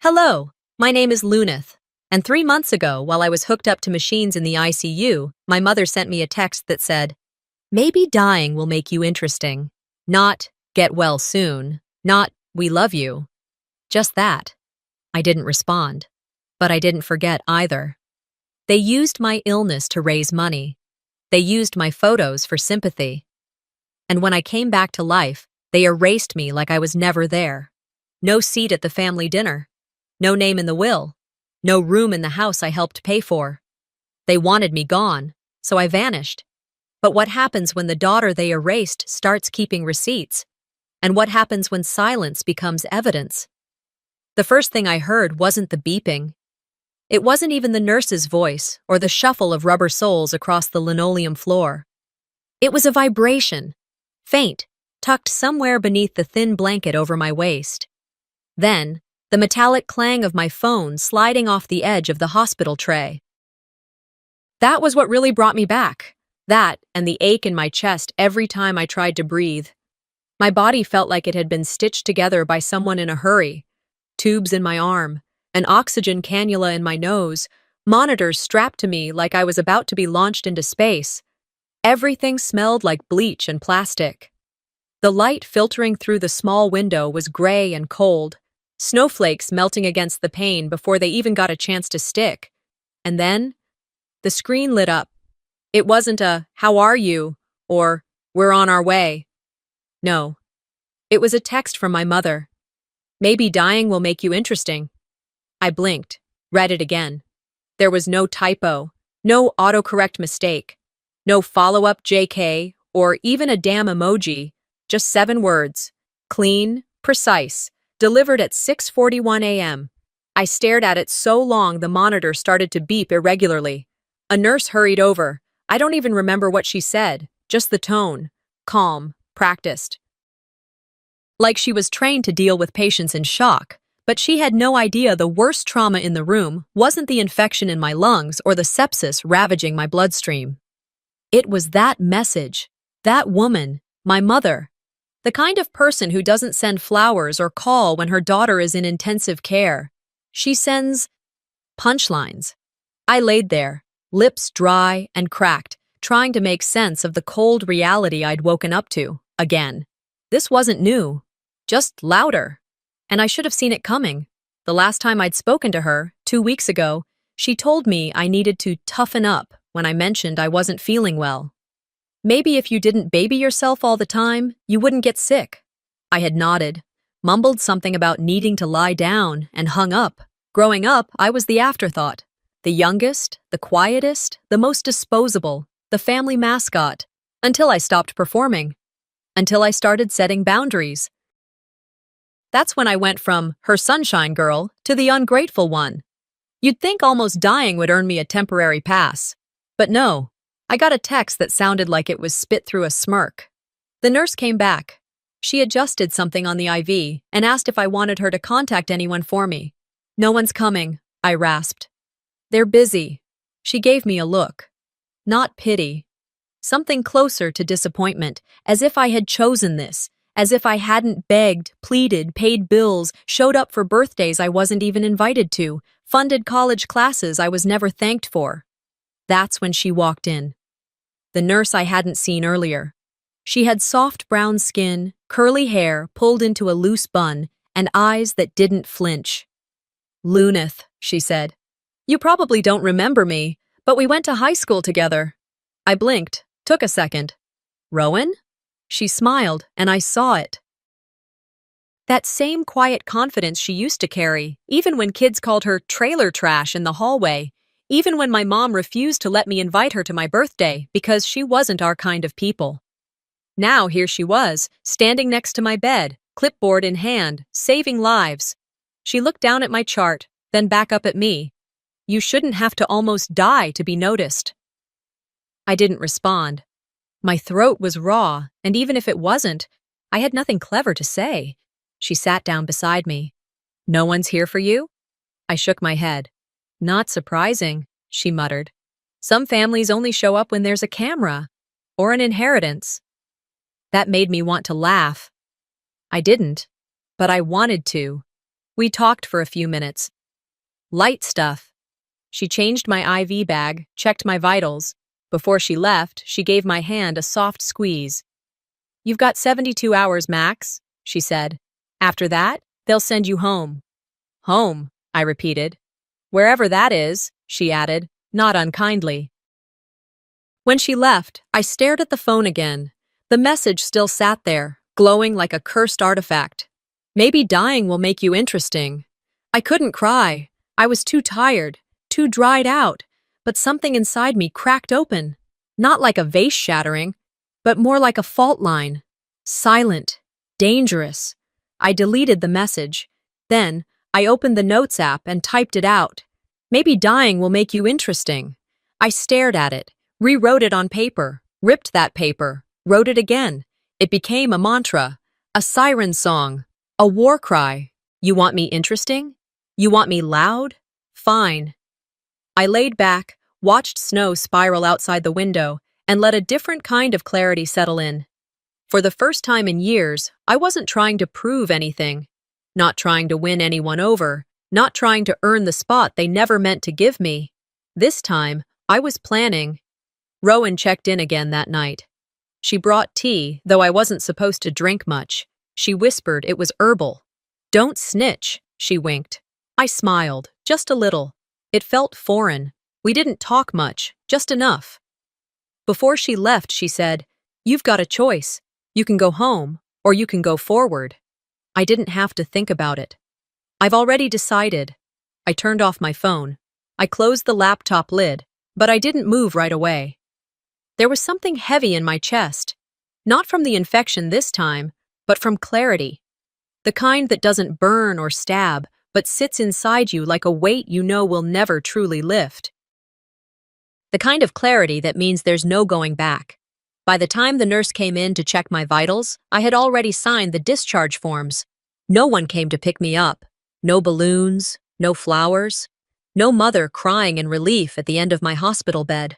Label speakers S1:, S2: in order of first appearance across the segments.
S1: Hello, my name is Lunith, and 3 months ago, while I was hooked up to machines in the ICU, my mother sent me a text that said, "Maybe dying will make you interesting. Not, get well soon. Not, we love you." Just that. I didn't respond. But I didn't forget either. They used my illness to raise money. They used my photos for sympathy. And when I came back to life, they erased me like I was never there. No seat at the family dinner. No name in the will. No room in the house I helped pay for. They wanted me gone, so I vanished. But what happens when the daughter they erased starts keeping receipts? And what happens when silence becomes evidence? The first thing I heard wasn't the beeping. It wasn't even the nurse's voice or the shuffle of rubber soles across the linoleum floor. It was a vibration, faint, tucked somewhere beneath the thin blanket over my waist. Then, the metallic clang of my phone sliding off the edge of the hospital tray. That was what really brought me back. That and the ache in my chest every time I tried to breathe. My body felt like it had been stitched together by someone in a hurry. Tubes in my arm, an oxygen cannula in my nose, monitors strapped to me like I was about to be launched into space. Everything smelled like bleach and plastic. The light filtering through the small window was gray and cold, snowflakes melting against the pane before they even got a chance to stick. And then, the screen lit up. It wasn't a, "How are you?" or "We're on our way." No, it was a text from my mother. "Maybe dying will make you interesting." I blinked, read it again. There was no typo, no autocorrect mistake, no follow-up JK, or even a damn emoji, just 7 words. Clean, precise, delivered at 6:41 a.m. I stared at it so long the monitor started to beep irregularly. A nurse hurried over. I don't even remember what she said, just the tone. Calm, practiced. Like she was trained to deal with patients in shock, but she had no idea the worst trauma in the room wasn't the infection in my lungs or the sepsis ravaging my bloodstream. It was that message, that woman, my mother, the kind of person who doesn't send flowers or call when her daughter is in intensive care. She sends punchlines. I laid there, lips dry and cracked, trying to make sense of the cold reality I'd woken up to, again. This wasn't new, just louder. And I should have seen it coming. The last time I'd spoken to her, 2 weeks ago, she told me I needed to toughen up when I mentioned I wasn't feeling well. Maybe if you didn't baby yourself all the time, you wouldn't get sick. I had nodded, mumbled something about needing to lie down, and hung up. Growing up, I was the afterthought. The youngest, the quietest, the most disposable, the family mascot, until I stopped performing. Until I started setting boundaries. That's when I went from her sunshine girl to the ungrateful one. You'd think almost dying would earn me a temporary pass. But no, I got a text that sounded like it was spit through a smirk. The nurse came back. She adjusted something on the IV and asked if I wanted her to contact anyone for me. "No one's coming," I rasped. "They're busy." She gave me a look. Not pity. Something closer to disappointment, as if I had chosen this. As if I hadn't begged, pleaded, paid bills, showed up for birthdays I wasn't even invited to, funded college classes I was never thanked for. That's when she walked in. The nurse I hadn't seen earlier. She had soft brown skin, curly hair pulled into a loose bun, and eyes that didn't flinch. "Lunith," she said. "You probably don't remember me, but we went to high school together." I blinked, took a second. "Rowan?" She smiled, and I saw it. That same quiet confidence she used to carry, even when kids called her trailer trash in the hallway, even when my mom refused to let me invite her to my birthday because she wasn't our kind of people. Now here she was, standing next to my bed, clipboard in hand, saving lives. She looked down at my chart, then back up at me. "You shouldn't have to almost die to be noticed." I didn't respond. My throat was raw, and even if it wasn't, I had nothing clever to say. She sat down beside me. "No one's here for you?" I shook my head. "Not surprising," she muttered. "Some families only show up when there's a camera, or an inheritance." That made me want to laugh. I didn't, but I wanted to. We talked for a few minutes. Light stuff. She changed my IV bag, checked my vitals. Before she left, she gave my hand a soft squeeze. "You've got 72 hours max," she said. "After that, they'll send you home." "Home," I repeated. "Wherever that is," she added, not unkindly. When she left, I stared at the phone again. The message still sat there, glowing like a cursed artifact. "Maybe dying will make you interesting." I couldn't cry. I was too tired, too dried out, but something inside me cracked open. Not like a vase shattering, but more like a fault line. Silent, dangerous. I deleted the message. Then, I opened the Notes app and typed it out. "Maybe dying will make you interesting." I stared at it, rewrote it on paper, ripped that paper, wrote it again. It became a mantra, a siren song, a war cry. You want me interesting? You want me loud? Fine. I laid back, watched snow spiral outside the window, and let a different kind of clarity settle in. For the first time in years, I wasn't trying to prove anything. Not trying to win anyone over, not trying to earn the spot they never meant to give me. This time, I was planning. Rowan checked in again that night. She brought tea, though I wasn't supposed to drink much. She whispered it was herbal. "Don't snitch," she winked. I smiled, just a little. It felt foreign. We didn't talk much, just enough. Before she left, she said, "You've got a choice. You can go home, or you can go forward." I didn't have to think about it. "I've already decided." I turned off my phone. I closed the laptop lid, but I didn't move right away. There was something heavy in my chest. Not from the infection this time, but from clarity. The kind that doesn't burn or stab, but sits inside you like a weight you know will never truly lift. The kind of clarity that means there's no going back. By the time the nurse came in to check my vitals, I had already signed the discharge forms. No one came to pick me up. No balloons, no flowers, no mother crying in relief at the end of my hospital bed.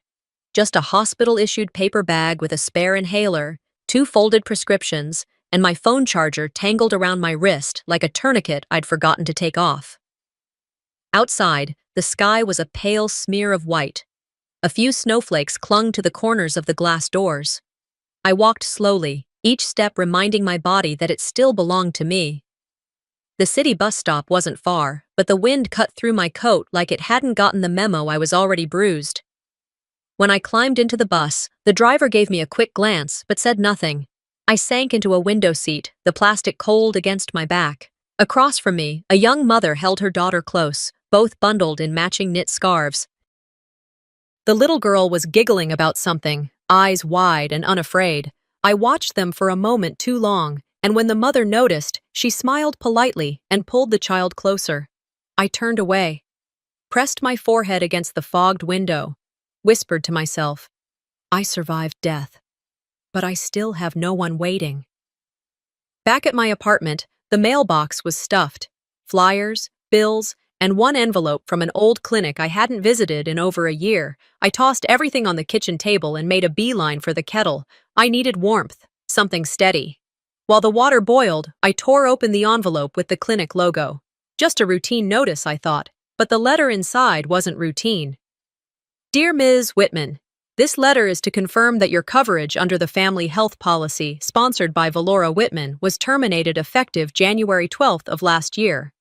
S1: Just a hospital-issued paper bag with a spare inhaler, 2 folded prescriptions, and my phone charger tangled around my wrist like a tourniquet I'd forgotten to take off. Outside, the sky was a pale smear of white. A few snowflakes clung to the corners of the glass doors. I walked slowly, each step reminding my body that it still belonged to me. The city bus stop wasn't far, but the wind cut through my coat like it hadn't gotten the memo I was already bruised. When I climbed into the bus, the driver gave me a quick glance but said nothing. I sank into a window seat, the plastic cold against my back. Across from me, a young mother held her daughter close, both bundled in matching knit scarves. The little girl was giggling about something, eyes wide and unafraid. I watched them for a moment too long, and when the mother noticed, she smiled politely and pulled the child closer. I turned away, pressed my forehead against the fogged window, whispered to myself, "I survived death, but I still have no one waiting." Back at my apartment, the mailbox was stuffed. Flyers, bills, and one envelope from an old clinic I hadn't visited in over a year. I tossed everything on the kitchen table and made a beeline for the kettle. I needed warmth, something steady. While the water boiled, I tore open the envelope with the clinic logo. Just a routine notice, I thought, but the letter inside wasn't routine. "Dear Ms. Whitman, this letter is to confirm that your coverage under the Family Health Policy, sponsored by Valora Whitman, was terminated effective January 12th of last year."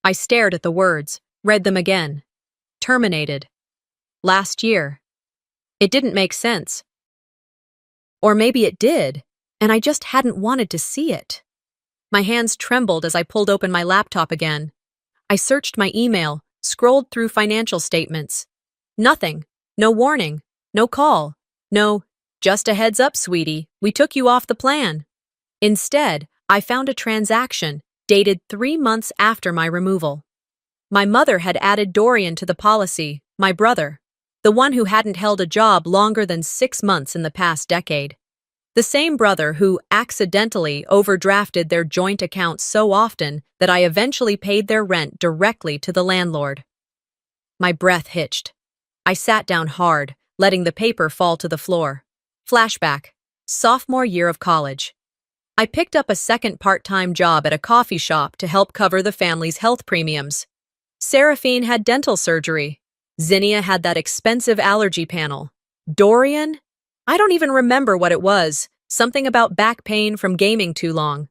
S1: I stared at the words, read them again. Terminated. Last year. It didn't make sense. Or maybe it did, and I just hadn't wanted to see it. My hands trembled as I pulled open my laptop again. I searched my email, scrolled through financial statements. Nothing. No warning. No call. No, "Just a heads up, sweetie, we took you off the plan." Instead, I found a transaction dated 3 months after my removal. My mother had added Dorian to the policy, my brother, the one who hadn't held a job longer than 6 months in the past decade. The same brother who accidentally overdrafted their joint account so often that I eventually paid their rent directly to the landlord. My breath hitched. I sat down hard, letting the paper fall to the floor. Flashback. Sophomore year of college. I picked up a second part-time job at a coffee shop to help cover the family's health premiums. Seraphine had dental surgery. Zinnia had that expensive allergy panel. Dorian? I don't even remember what it was. Something about back pain from gaming too long.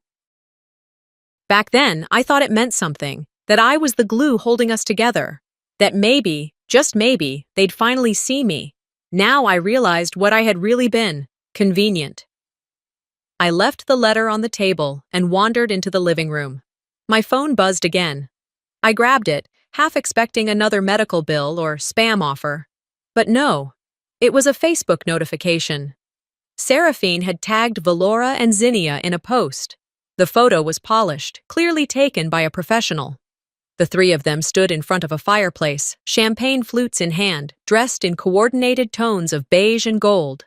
S1: Back then, I thought it meant something, that I was the glue holding us together, that maybe, just maybe, they'd finally see me. Now I realized what I had really been, convenient. I left the letter on the table and wandered into the living room. My phone buzzed again. I grabbed it, half expecting another medical bill or spam offer. But no, it was a Facebook notification. Seraphine had tagged Valora and Zinnia in a post. The photo was polished, clearly taken by a professional. The three of them stood in front of a fireplace, champagne flutes in hand, dressed in coordinated tones of beige and gold.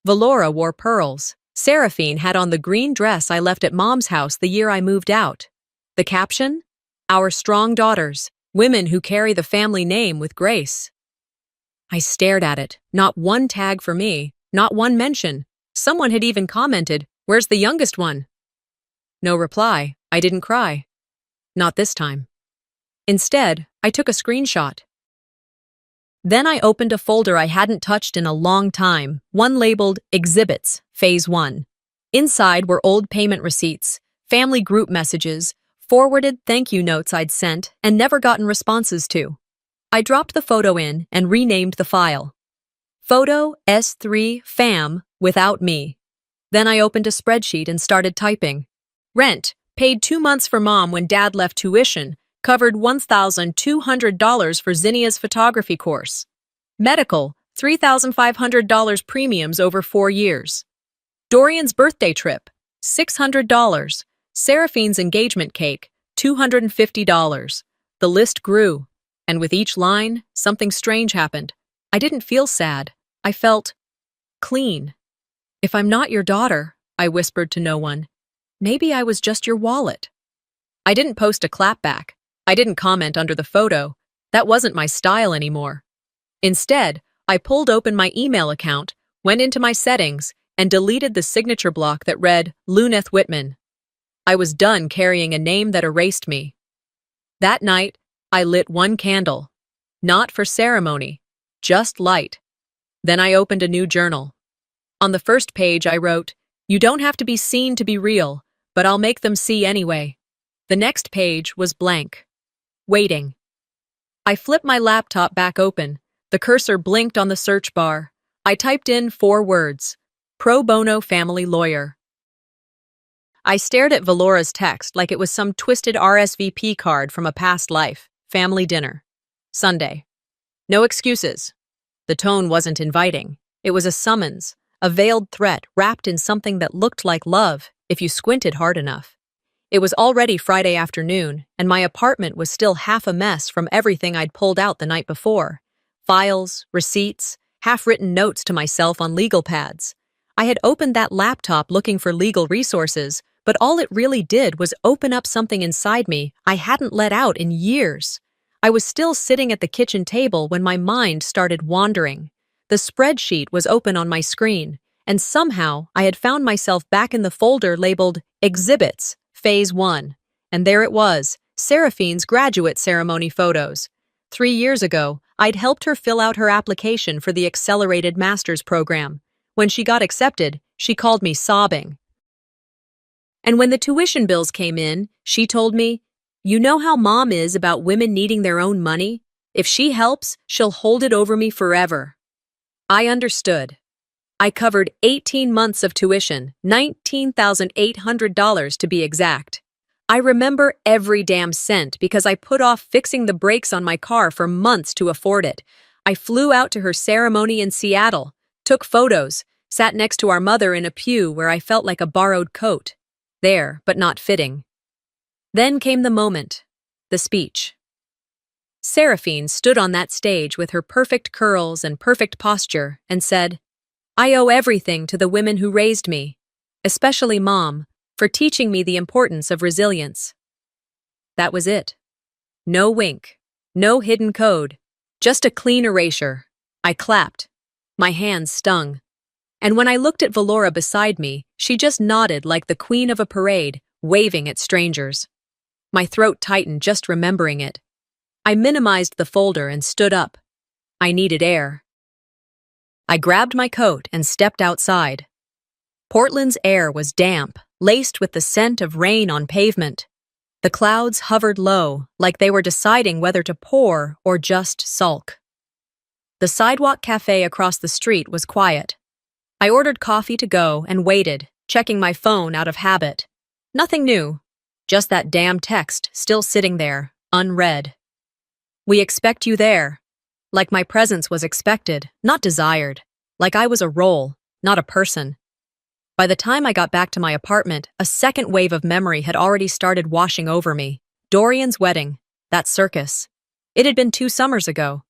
S1: Valora wore pearls. Seraphine had on the green dress I left at Mom's house the year I moved out. The caption? Our strong daughters, women who carry the family name with grace. I stared at it. Not one tag for me, not one mention. Someone had even commented, "Where's the youngest one?" No reply. I didn't cry. Not this time. Instead, I took a screenshot. Then I opened a folder I hadn't touched in a long time, one labeled Exhibits, Phase 1. Inside were old payment receipts, family group messages, forwarded thank you notes I'd sent and never gotten responses to. I dropped the photo in and renamed the file. Photo S3 Fam without me. Then I opened a spreadsheet and started typing. Rent, paid 2 months for Mom when Dad left tuition, covered $1,200 for Zinnia's photography course. Medical, $3,500 premiums over 4 years. Dorian's birthday trip, $600. Seraphine's engagement cake, $250. The list grew, and with each line, something strange happened. I didn't feel sad. I felt clean. If I'm not your daughter, I whispered to no one, maybe I was just your wallet. I didn't post a clapback. I didn't comment under the photo. That wasn't my style anymore. Instead, I pulled open my email account, went into my settings, and deleted the signature block that read Luneth Whitman. I was done carrying a name that erased me. That night, I lit one candle. Not for ceremony, just light. Then I opened a new journal. On the first page I wrote, "You don't have to be seen to be real, but I'll make them see anyway." The next page was blank. Waiting. I flipped my laptop back open. The cursor blinked on the search bar. I typed in 4 words. Pro bono family lawyer. I stared at Valora's text like it was some twisted RSVP card from a past life. Family dinner. Sunday. No excuses. The tone wasn't inviting. It was a summons, a veiled threat wrapped in something that looked like love, if you squinted hard enough. It was already Friday afternoon, and my apartment was still half a mess from everything I'd pulled out the night before. Files, receipts, half-written notes to myself on legal pads. I had opened that laptop looking for legal resources, but all it really did was open up something inside me I hadn't let out in years. I was still sitting at the kitchen table when my mind started wandering. The spreadsheet was open on my screen, and somehow I had found myself back in the folder labeled Exhibits, Phase 1. And there it was, Seraphine's graduate ceremony photos. 3 years ago, I'd helped her fill out her application for the accelerated master's program. When she got accepted, she called me sobbing. And when the tuition bills came in, she told me, "You know how Mom is about women needing their own money? If she helps, she'll hold it over me forever." I understood. I covered 18 months of tuition, $19,800 to be exact. I remember every damn cent because I put off fixing the brakes on my car for months to afford it. I flew out to her ceremony in Seattle, took photos, sat next to our mother in a pew where I felt like a borrowed coat. There, but not fitting. Then came the moment, the speech. Seraphine stood on that stage with her perfect curls and perfect posture and said, "I owe everything to the women who raised me, especially Mom, for teaching me the importance of resilience." That was it. No wink, no hidden code, just a clean erasure. I clapped. My hands stung. And when I looked at Valora beside me, she just nodded like the queen of a parade, waving at strangers. My throat tightened just remembering it. I minimized the folder and stood up. I needed air. I grabbed my coat and stepped outside. Portland's air was damp, laced with the scent of rain on pavement. The clouds hovered low, like they were deciding whether to pour or just sulk. The sidewalk cafe across the street was quiet. I ordered coffee to go and waited, checking my phone out of habit. Nothing new, just that damn text still sitting there, unread. "We expect you there." Like my presence was expected, not desired. Like I was a role, not a person. By the time I got back to my apartment, a second wave of memory had already started washing over me. Dorian's wedding, that circus. It had been 2 summers ago.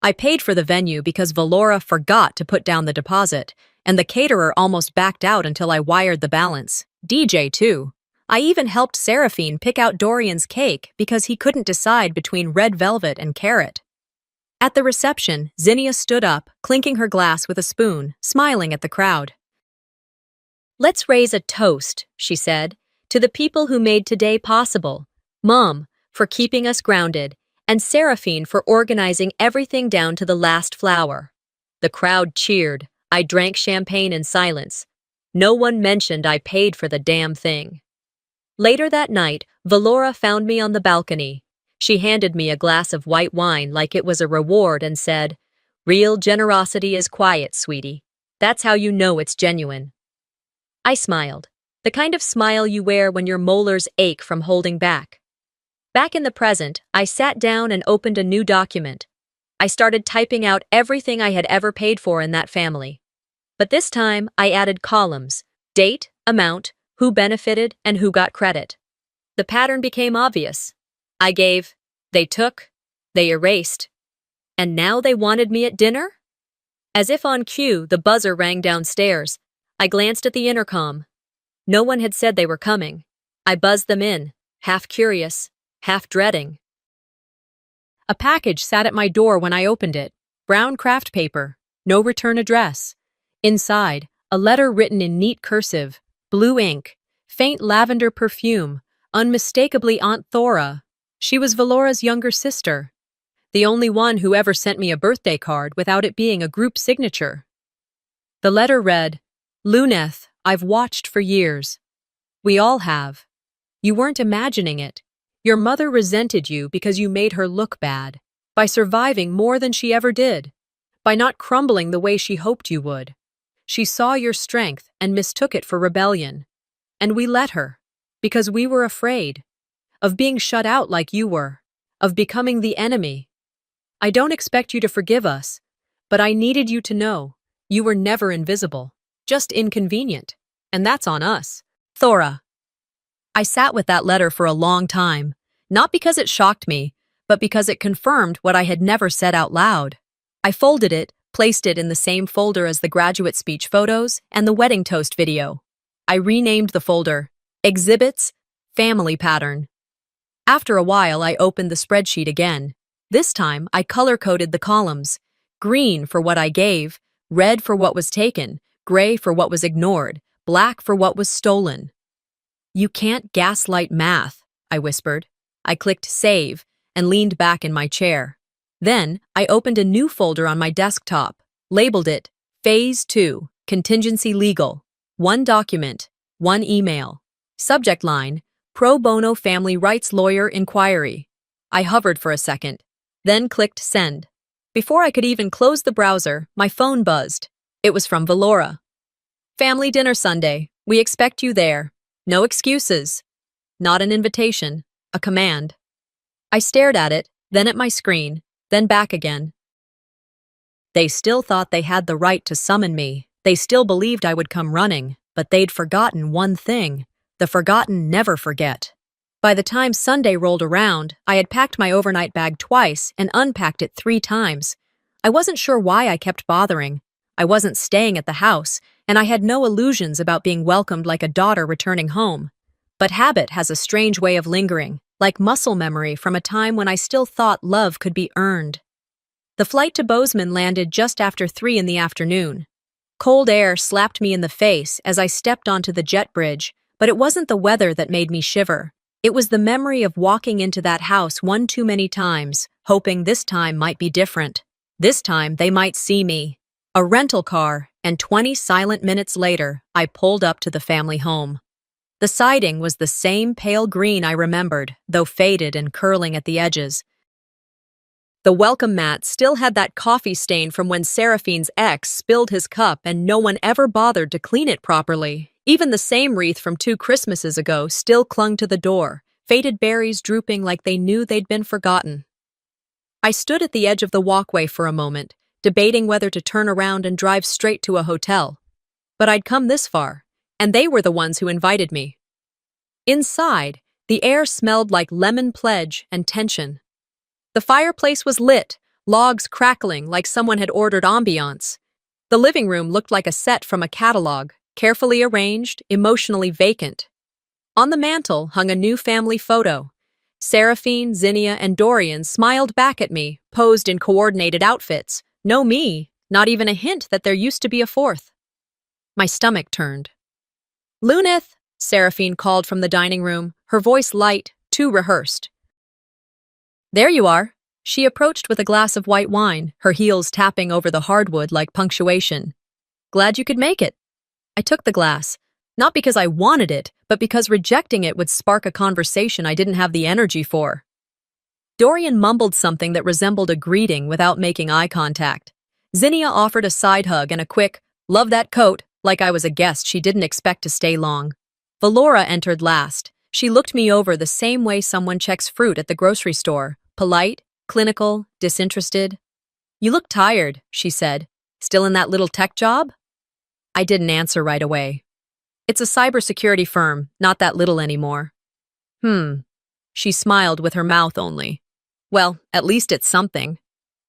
S1: I paid for the venue because Valora forgot to put down the deposit, and the caterer almost backed out until I wired the balance. DJ, too. I even helped Seraphine pick out Dorian's cake because he couldn't decide between red velvet and carrot. At the reception, Zinnia stood up, clinking her glass with a spoon, smiling at the crowd. "Let's raise a toast," she said, "to the people who made today possible. Mom, for keeping us grounded, and Seraphine for organizing everything down to the last flower." The crowd cheered. I drank champagne in silence. No one mentioned I paid for the damn thing. Later that night, Valora found me on the balcony. She handed me a glass of white wine like it was a reward and said, "Real generosity is quiet, sweetie. That's how you know it's genuine." I smiled, the kind of smile you wear when your molars ache from holding back. Back in the present, I sat down and opened a new document. I started typing out everything I had ever paid for in that family. But this time, I added columns: date, amount, who benefited, and who got credit. The pattern became obvious. I gave, they took, they erased. And now they wanted me at dinner? As if on cue, the buzzer rang downstairs. I glanced at the intercom. No one had said they were coming. I buzzed them in, half curious, half dreading. A package sat at my door when I opened it. Brown craft paper, no return address. Inside, a letter written in neat cursive, blue ink, faint lavender perfume, unmistakably Aunt Thora. She was Valora's younger sister, the only one who ever sent me a birthday card without it being a group signature. The letter read, "Luneth, I've watched for years. We all have. You weren't imagining it. Your mother resented you because you made her look bad, by surviving more than she ever did, by not crumbling the way she hoped you would. She saw your strength and mistook it for rebellion. And we let her, because we were afraid of being shut out like you were, of becoming the enemy. I don't expect you to forgive us, but I needed you to know you were never invisible, just inconvenient, and that's on us. Thora." I sat with that letter for a long time, not because it shocked me, but because it confirmed what I had never said out loud. I folded it, placed it in the same folder as the graduate speech photos and the wedding toast video. I renamed the folder Exhibits, Family Pattern. After a while, I opened the spreadsheet again. This time, I color-coded the columns: green for what I gave, red for what was taken, gray for what was ignored, black for what was stolen. "You can't gaslight math," I whispered. I clicked save and leaned back in my chair. Then, I opened a new folder on my desktop, labeled it Phase 2, Contingency Legal. 1 document, 1 email. Subject line, Pro Bono Family Rights Lawyer Inquiry. I hovered for a second, then clicked send. Before I could even close the browser, my phone buzzed. It was from Valora. "Family dinner Sunday. We expect you there. No excuses." Not an invitation, a command. I stared at it, then at my screen, then back again. They still thought they had the right to summon me. They still believed I would come running, but they'd forgotten one thing. The forgotten never forget. By the time Sunday rolled around, I had packed my overnight bag twice and unpacked it 3 times. I wasn't sure why I kept bothering. I wasn't staying at the house, and I had no illusions about being welcomed like a daughter returning home. But habit has a strange way of lingering, like muscle memory from a time when I still thought love could be earned. The flight to Bozeman landed just after 3 in the afternoon. Cold air slapped me in the face as I stepped onto the jet bridge, but it wasn't the weather that made me shiver. It was the memory of walking into that house one too many times, hoping this time might be different. This time they might see me. A rental car, and 20 silent minutes later, I pulled up to the family home. The siding was the same pale green I remembered, though faded and curling at the edges. The welcome mat still had that coffee stain from when Seraphine's ex spilled his cup and no one ever bothered to clean it properly. Even the same wreath from 2 Christmases ago still clung to the door, faded berries drooping like they knew they'd been forgotten. I stood at the edge of the walkway for a moment, debating whether to turn around and drive straight to a hotel. But I'd come this far, and they were the ones who invited me. Inside, the air smelled like lemon pledge and tension. The fireplace was lit, logs crackling like someone had ordered ambiance. The living room looked like a set from a catalog, carefully arranged, emotionally vacant. On the mantel hung a new family photo. Seraphine, Zinnia, and Dorian smiled back at me, posed in coordinated outfits. No me, not even a hint that there used to be a fourth. My stomach turned. "Lunith," Seraphine called from the dining room, her voice light, too rehearsed. "There you are." She approached with a glass of white wine, her heels tapping over the hardwood like punctuation. "Glad you could make it." I took the glass, not because I wanted it, but because rejecting it would spark a conversation I didn't have the energy for. Dorian mumbled something that resembled a greeting without making eye contact. Zinnia offered a side hug and a quick, "Love that coat," like I was a guest she didn't expect to stay long. Valora entered last. She looked me over the same way someone checks fruit at the grocery store. Polite, clinical, disinterested. "You look tired," she said. "Still in that little tech job?" I didn't answer right away. "It's a cybersecurity firm, not that little anymore." She smiled with her mouth only. "Well, at least it's something."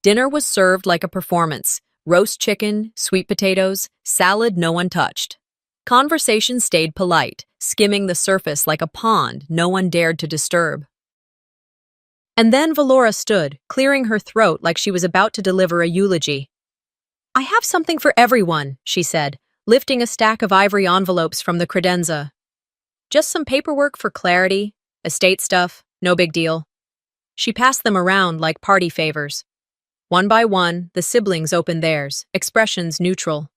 S1: Dinner was served like a performance. Roast chicken, sweet potatoes, salad no one touched. Conversation stayed polite, skimming the surface like a pond no one dared to disturb. And then Valora stood, clearing her throat like she was about to deliver a eulogy. "I have something for everyone," she said, lifting a stack of ivory envelopes from the credenza. "Just some paperwork for clarity, estate stuff, no big deal." She passed them around like party favors. One by one, the siblings opened theirs, expressions neutral.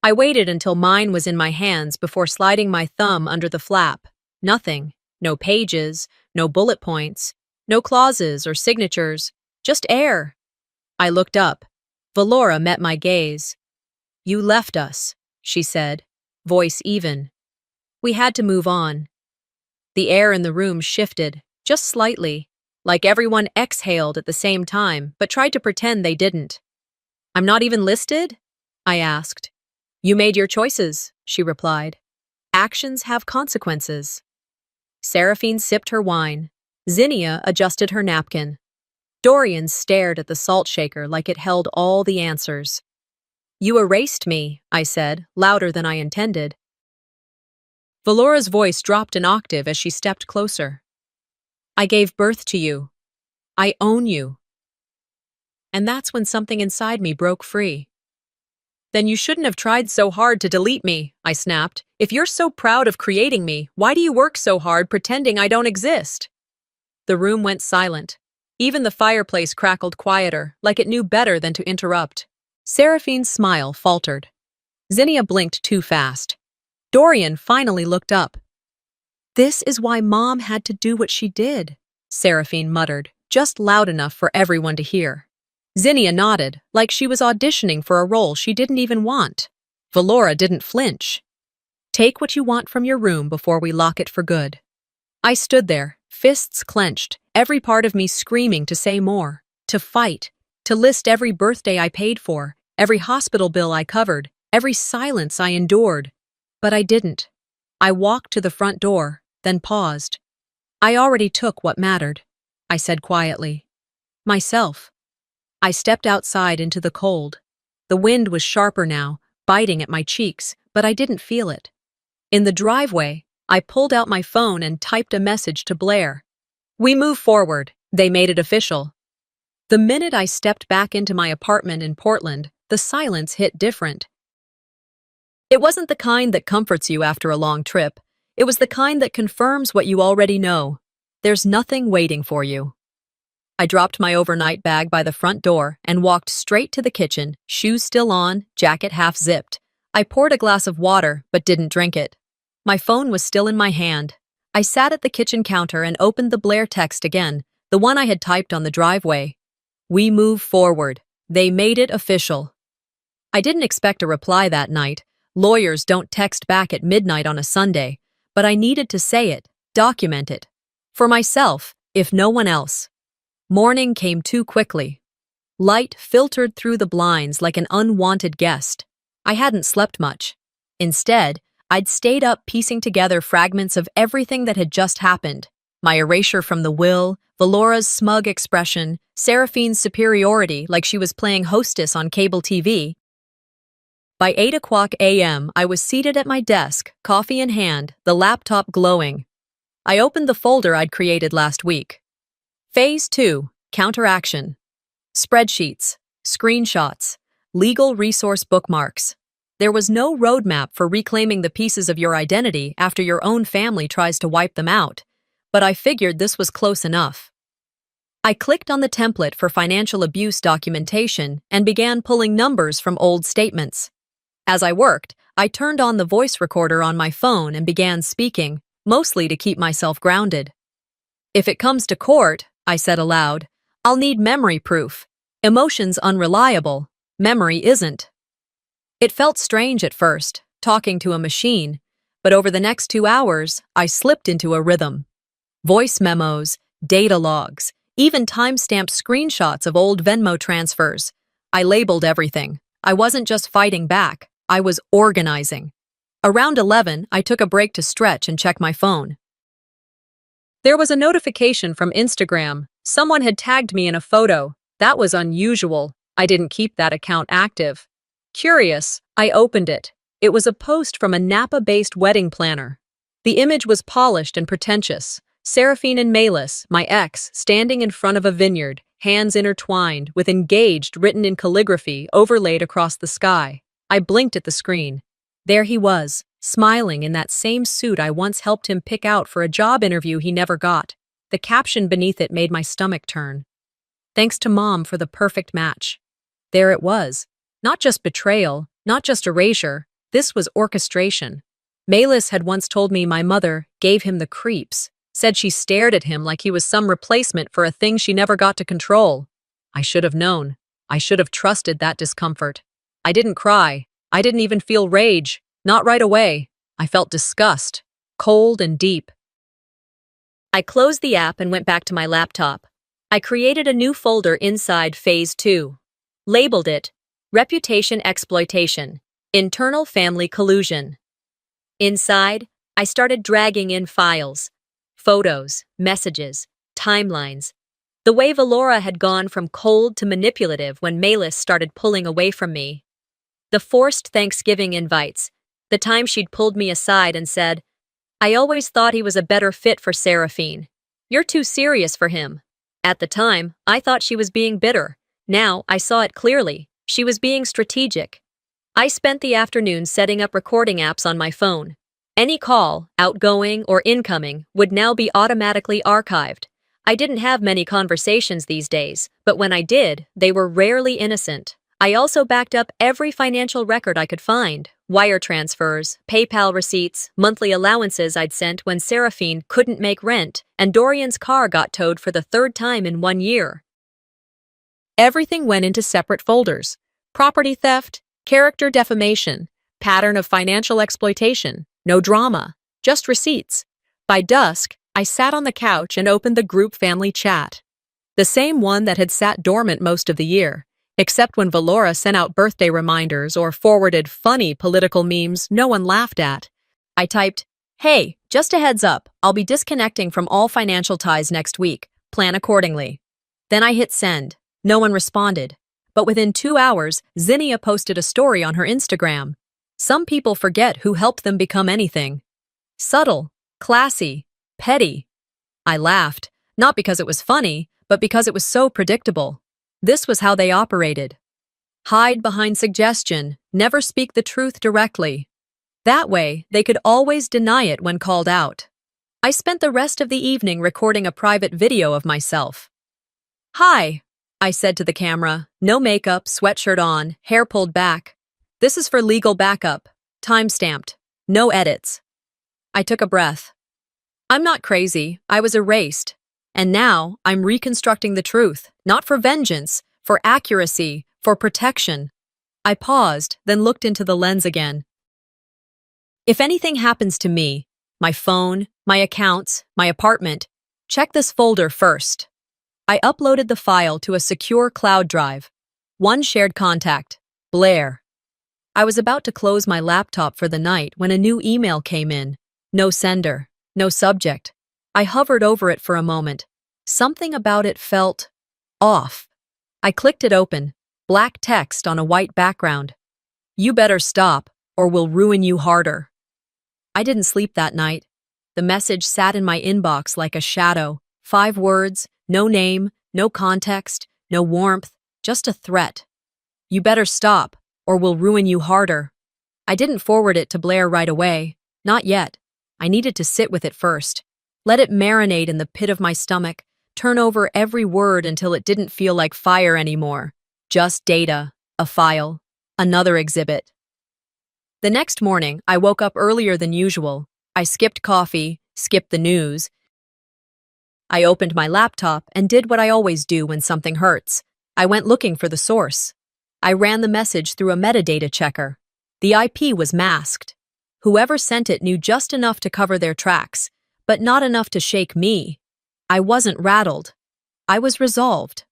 S1: I waited until mine was in my hands before sliding my thumb under the flap. Nothing. No pages, no bullet points, no clauses or signatures, just air. I looked up. Valora met my gaze. "You left us," she said, voice even. We had to move on. The air in the room shifted, just slightly, like everyone exhaled at the same time, but tried to pretend they didn't. "I'm not even listed?" I asked. "You made your choices," she replied. "Actions have consequences." Seraphine sipped her wine. Zinnia adjusted her napkin. Dorian stared at the salt shaker like it held all the answers. "You erased me," I said, louder than I intended. Valora's voice dropped an octave as she stepped closer. "I gave birth to you. I own you." And that's when something inside me broke free. "Then you shouldn't have tried so hard to delete me," I snapped. "If you're so proud of creating me, why do you work so hard pretending I don't exist?" The room went silent. Even the fireplace crackled quieter, like it knew better than to interrupt. Seraphine's smile faltered. Zinnia blinked too fast. Dorian finally looked up. "This is why Mom had to do what she did," Seraphine muttered, just loud enough for everyone to hear. Zinnia nodded, like she was auditioning for a role she didn't even want. Valora didn't flinch. "Take what you want from your room before we lock it for good." I stood there, fists clenched, every part of me screaming to say more, to fight, to list every birthday I paid for, every hospital bill I covered, every silence I endured. But I didn't. I walked to the front door, then paused. "I already took what mattered," I said quietly. "Myself." I stepped outside into the cold. The wind was sharper now, biting at my cheeks, but I didn't feel it. In the driveway, I pulled out my phone and typed a message to Blair. "We move forward." They made it official. The minute I stepped back into my apartment in Portland, the silence hit different. It wasn't the kind that comforts you after a long trip. It was the kind that confirms what you already know. There's nothing waiting for you. I dropped my overnight bag by the front door and walked straight to the kitchen, shoes still on, jacket half zipped. I poured a glass of water, but didn't drink it. My phone was still in my hand. I sat at the kitchen counter and opened the Blair text again, the one I had typed on the driveway. We move forward. They made it official. I didn't expect a reply that night. Lawyers don't text back at midnight on a Sunday, but I needed to say it, document it. For myself, if no one else. Morning came too quickly. Light filtered through the blinds like an unwanted guest. I hadn't slept much. Instead, I'd stayed up piecing together fragments of everything that had just happened. My erasure from the will, Valora's smug expression, Seraphine's superiority like she was playing hostess on cable TV. By 8 a.m., I was seated at my desk, coffee in hand, the laptop glowing. I opened the folder I'd created last week. Phase 2, Counteraction. Spreadsheets, screenshots, legal resource bookmarks. There was no roadmap for reclaiming the pieces of your identity after your own family tries to wipe them out, but I figured this was close enough. I clicked on the template for financial abuse documentation and began pulling numbers from old statements. As I worked, I turned on the voice recorder on my phone and began speaking, mostly to keep myself grounded. If it comes to court, I said aloud, I'll need memory proof. Emotion's unreliable. Memory isn't. It felt strange at first, talking to a machine, but over the next 2 hours, I slipped into a rhythm. Voice memos, data logs, even time-stamped screenshots of old Venmo transfers. I labeled everything. I wasn't just fighting back, I was organizing. Around 11, I took a break to stretch and check my phone. There was a notification from Instagram. Someone had tagged me in a photo. That was unusual. I didn't keep that account active. Curious, I opened it. It was a post from a Napa-based wedding planner. The image was polished and pretentious. Seraphine and Melis, my ex, standing in front of a vineyard, hands intertwined, with engaged written in calligraphy overlaid across the sky. I blinked at the screen. There he was, smiling in that same suit I once helped him pick out for a job interview he never got. The caption beneath it made my stomach turn. Thanks to Mom for the perfect match. There it was. Not just betrayal, not just erasure, this was orchestration. Melis had once told me my mother gave him the creeps, said she stared at him like he was some replacement for a thing she never got to control. I should have known. I should have trusted that discomfort. I didn't cry. I didn't even feel rage. Not right away. I felt disgust, cold and deep. I closed the app and went back to my laptop. I created a new folder inside Phase 2. Labeled it Reputation Exploitation, Internal Family Collusion. Inside, I started dragging in files, photos, messages, timelines. The way Valora had gone from cold to manipulative when Melis started pulling away from me. The forced Thanksgiving invites, the time she'd pulled me aside and said, I always thought he was a better fit for Seraphine. You're too serious for him. At the time, I thought she was being bitter. Now, I saw it clearly. She was being strategic. I spent the afternoon setting up recording apps on my phone. Any call, outgoing or incoming, would now be automatically archived. I didn't have many conversations these days, but when I did, they were rarely innocent. I also backed up every financial record I could find. Wire transfers, PayPal receipts, monthly allowances I'd sent when Seraphine couldn't make rent, and Dorian's car got towed for the 3rd time in 1 year. Everything went into separate folders. Property theft, character defamation, pattern of financial exploitation, no drama, just receipts. By dusk, I sat on the couch and opened the group family chat. The same one that had sat dormant most of the year, except when Valora sent out birthday reminders or forwarded funny political memes no one laughed at. I typed, Hey, just a heads up, I'll be disconnecting from all financial ties next week. Plan accordingly. Then I hit send. No one responded. But within 2 hours, Zinnia posted a story on her Instagram. Some people forget who helped them become anything. Subtle, classy, petty. I laughed, not because it was funny, but because it was so predictable. This was how they operated. Hide behind suggestion, never speak the truth directly. That way, they could always deny it when called out. I spent the rest of the evening recording a private video of myself. "Hi," I said to the camera, no makeup, sweatshirt on, hair pulled back. "This is for legal backup, time-stamped, no edits." I took a breath. I'm not crazy, I was erased. And now, I'm reconstructing the truth, not for vengeance, for accuracy, for protection. I paused, then looked into the lens again. If anything happens to me, my phone, my accounts, my apartment, check this folder first. I uploaded the file to a secure cloud drive. One shared contact, Blair. I was about to close my laptop for the night when a new email came in. No sender, no subject. I hovered over it for a moment. Something about it felt off. I clicked it open, black text on a white background. "You better stop, or we'll ruin you harder." I didn't sleep that night. The message sat in my inbox like a shadow. 5 words, no name, no context, no warmth, just a threat. "You better stop, or we'll ruin you harder." I didn't forward it to Blair right away. Not yet. I needed to sit with it first. Let it marinate in the pit of my stomach, turn over every word until it didn't feel like fire anymore. Just data, a file, another exhibit. The next morning, I woke up earlier than usual. I skipped coffee, skipped the news. I opened my laptop and did what I always do when something hurts. I went looking for the source. I ran the message through a metadata checker. The IP was masked. Whoever sent it knew just enough to cover their tracks, but not enough to shake me. I wasn't rattled. I was resolved.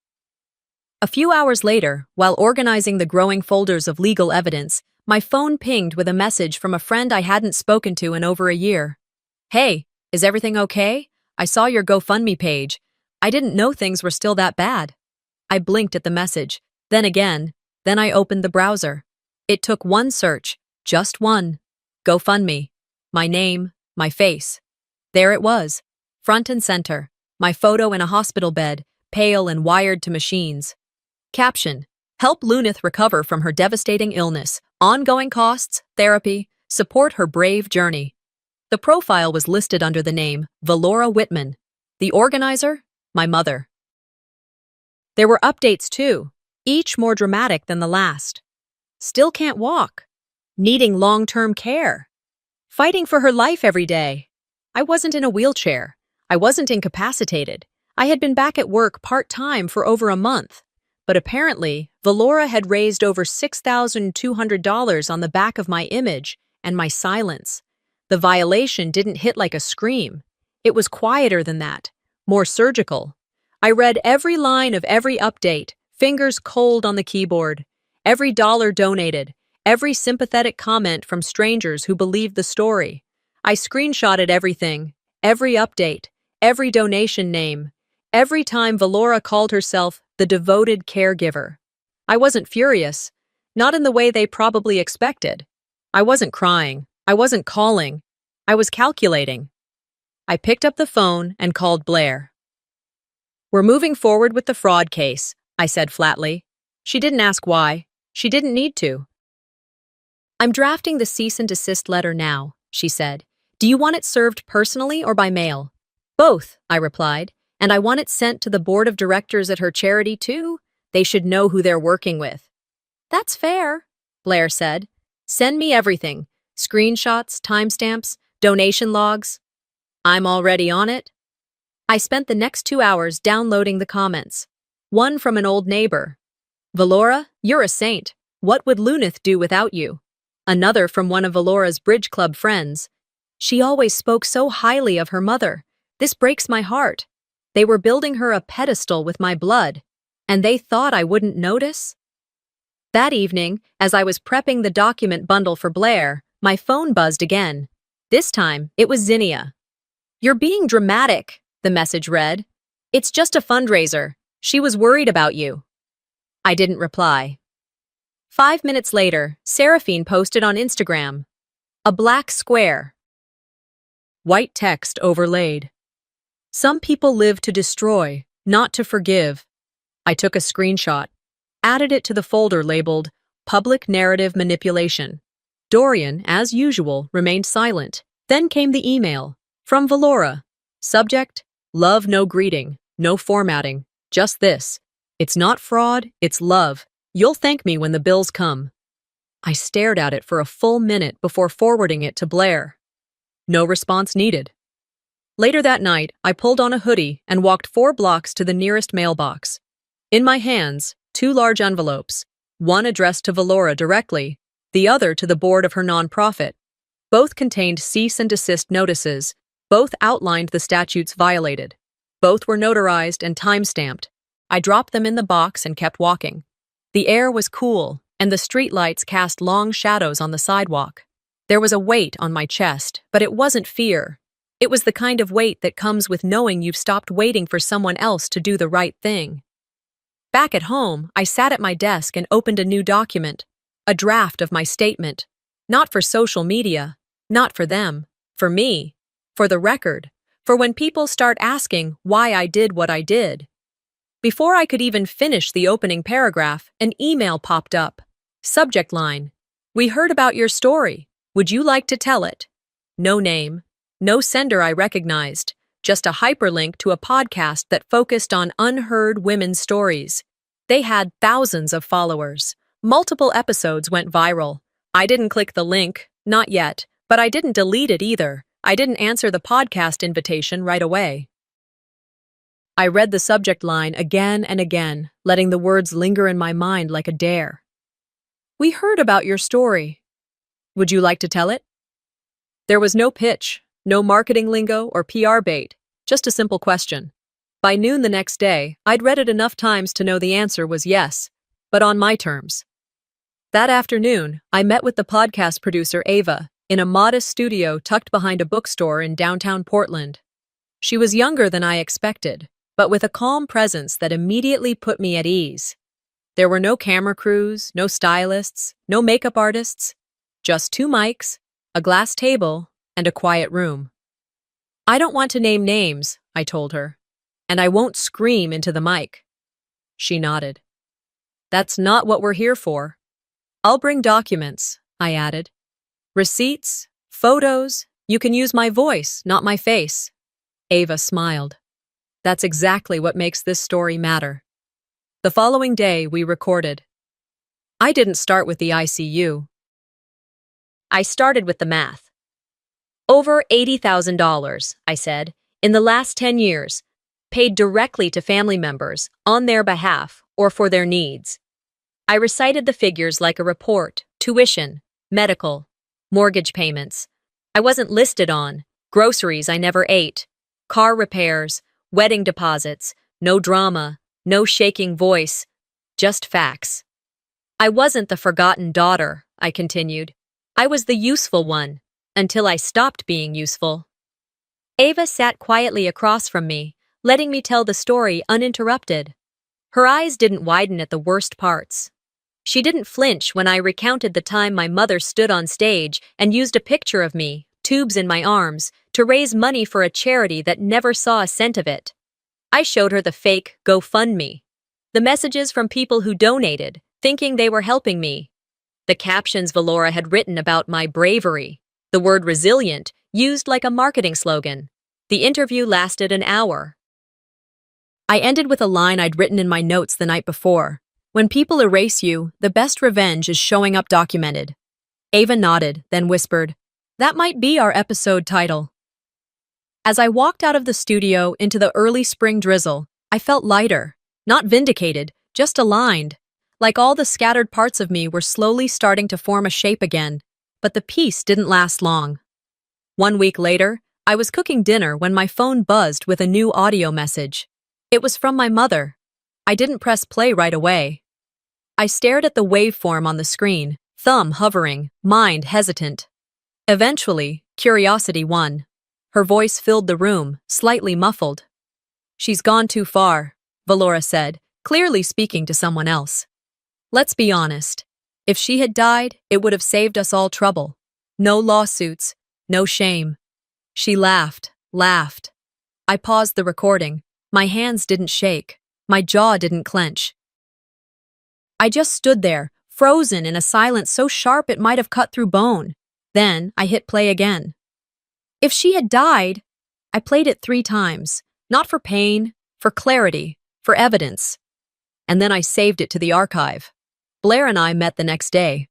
S1: A few hours later, while organizing the growing folders of legal evidence, my phone pinged with a message from a friend I hadn't spoken to in over a year. "Hey, is everything okay? I saw your GoFundMe page. I didn't know things were still that bad." I blinked at the message, then again, then I opened the browser. It took one search, just one. GoFundMe. My name, my face. There it was, front and center, my photo in a hospital bed, pale and wired to machines. Caption: "Help Lunith recover from her devastating illness. Ongoing costs, therapy, support her brave journey." The profile was listed under the name Valora Whitman. The organizer? My mother. There were updates too, each more dramatic than the last. Still can't walk. Needing long-term care. Fighting for her life every day. I wasn't in a wheelchair. I wasn't incapacitated. I had been back at work part-time for over a month. But apparently, Valora had raised over $6,200 on the back of my image and my silence. The violation didn't hit like a scream. It was quieter than that, more surgical. I read every line of every update, fingers cold on the keyboard. Every dollar donated, every sympathetic comment from strangers who believed the story. I screenshotted everything, every update, every donation name, every time Valora called herself the devoted caregiver. I wasn't furious, not in the way they probably expected. I wasn't crying. I wasn't calling. I was calculating. I picked up the phone and called Blair. "We're moving forward with the fraud case," I said flatly. She didn't ask why. She didn't need to. "I'm drafting the cease and desist letter now," she said. "Do you want it served personally or by mail?" "Both," I replied. "And I want it sent to the board of directors at her charity, too. They should know who they're working with." "That's fair," Blair said. "Send me everything. Screenshots, timestamps, donation logs." "I'm already on it." I spent the next 2 hours downloading the comments. One from an old neighbor. "Valora, you're a saint. What would Lunith do without you?" Another from one of Valora's bridge club friends. "She always spoke so highly of her mother. This breaks my heart. They were building her a pedestal with my blood, and they thought I wouldn't notice?" That evening, as I was prepping the document bundle for Blair, my phone buzzed again. This time, it was Zinnia. "You're being dramatic," the message read. "It's just a fundraiser. She was worried about you." I didn't reply. 5 minutes later, Seraphine posted on Instagram. A black square. White text overlaid. "Some people live to destroy, not to forgive." I took a screenshot, added it to the folder labeled Public Narrative Manipulation. Dorian, as usual, remained silent. Then came the email. From Valora. Subject: Love no greeting, no formatting. Just this. It's not fraud, it's love. You'll thank me when the bills come. I stared at it for a full minute before forwarding it to Blair. No response needed. Later that night, I pulled on a hoodie and walked 4 blocks to the nearest mailbox. In my hands, 2 large envelopes, one addressed to Valora directly, the other to the board of her nonprofit. Both contained cease and desist notices. Both outlined the statutes violated. Both were notarized and time-stamped. I dropped them in the box and kept walking. The air was cool, and the streetlights cast long shadows on the sidewalk. There was a weight on my chest, but it wasn't fear. It was the kind of weight that comes with knowing you've stopped waiting for someone else to do the right thing. Back at home, I sat at my desk and opened a new document, a draft of my statement. Not for social media, not for them, for me, for the record, for when people start asking why I did what I did. Before I could even finish the opening paragraph, an email popped up. Subject line: We heard about your story. Would you like to tell it? No name, no sender I recognized, just a hyperlink to a podcast that focused on unheard women's stories. They had thousands of followers. Multiple episodes went viral. I didn't click the link, not yet, but I didn't delete it either. I didn't answer the podcast invitation right away. I read the subject line again and again, letting the words linger in my mind like a dare. We heard about your story. Would you like to tell it? There was no pitch, no marketing lingo or PR bait, just a simple question. By noon the next day, I'd read it enough times to know the answer was yes, but on my terms. That afternoon, I met with the podcast producer Ava in a modest studio tucked behind a bookstore in downtown Portland. She was younger than I expected, but with a calm presence that immediately put me at ease. There were no camera crews, no stylists, no makeup artists, just 2 mics, a glass table, and a quiet room. I don't want to name names, I told her, and I won't scream into the mic. She nodded. That's not what we're here for. I'll bring documents, I added. Receipts, photos, you can use my voice, not my face. Ava smiled. That's exactly what makes this story matter. The following day, we recorded. I didn't start with the ICU. I started with the math. Over $80,000, I said, in the last 10 years, paid directly to family members, on their behalf, or for their needs. I recited the figures like a report: tuition, medical, mortgage payments. I wasn't listed on, groceries I never ate, car repairs, wedding deposits, no drama, no shaking voice, just facts. I wasn't the forgotten daughter, I continued. I was the useful one, until I stopped being useful. Ava sat quietly across from me, letting me tell the story uninterrupted. Her eyes didn't widen at the worst parts. She didn't flinch when I recounted the time my mother stood on stage and used a picture of me, tubes in my arms, to raise money for a charity that never saw a cent of it. I showed her the fake GoFundMe, the messages from people who donated, thinking they were helping me. The captions Valora had written about my bravery, the word resilient, used like a marketing slogan. The interview lasted an hour. I ended with a line I'd written in my notes the night before. When people erase you, the best revenge is showing up documented. Ava nodded, then whispered, That might be our episode title. As I walked out of the studio into the early spring drizzle, I felt lighter, not vindicated, just aligned, like all the scattered parts of me were slowly starting to form a shape again. But the peace didn't last long. 1 week later, I was cooking dinner when my phone buzzed with a new audio message. It was from my mother. I didn't press play right away. I stared at the waveform on the screen, thumb hovering, mind hesitant. Eventually, curiosity won. Her voice filled the room, slightly muffled. She's gone too far, Valora said, clearly speaking to someone else. Let's be honest. If she had died, it would have saved us all trouble. No lawsuits, no shame. She laughed. I paused the recording. My hands didn't shake. My jaw didn't clench. I just stood there, frozen in a silence so sharp it might have cut through bone. Then I hit play again. If she had died, I played it 3 times, not for pain, for clarity, for evidence. And then I saved it to the archive. Blair and I met the next day.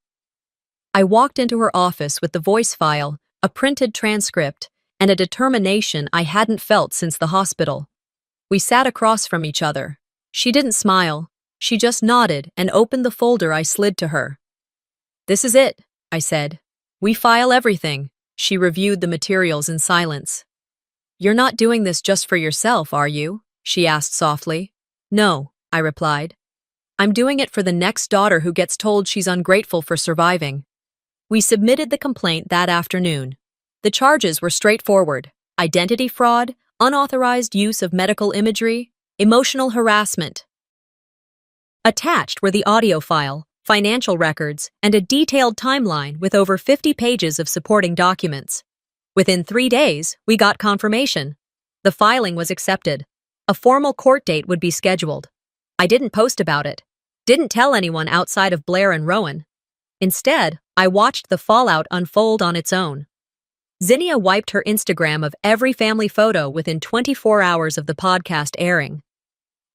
S1: I walked into her office with the voice file, a printed transcript, and a determination I hadn't felt since the hospital. We sat across from each other. She didn't smile. She just nodded and opened the folder I slid to her. "This is it," I said. "We file everything." She reviewed the materials in silence. "You're not doing this just for yourself, are you?" she asked softly. "No," I replied. "I'm doing it for the next daughter who gets told she's ungrateful for surviving." We submitted the complaint that afternoon. The charges were straightforward: identity fraud, unauthorized use of medical imagery, emotional harassment. Attached were the audio file, financial records, and a detailed timeline with over 50 pages of supporting documents. Within 3 days, we got confirmation. The filing was accepted. A formal court date would be scheduled. I didn't post about it. Didn't tell anyone outside of Blair and Rowan. Instead, I watched the fallout unfold on its own. Zinnia wiped her Instagram of every family photo within 24 hours of the podcast airing.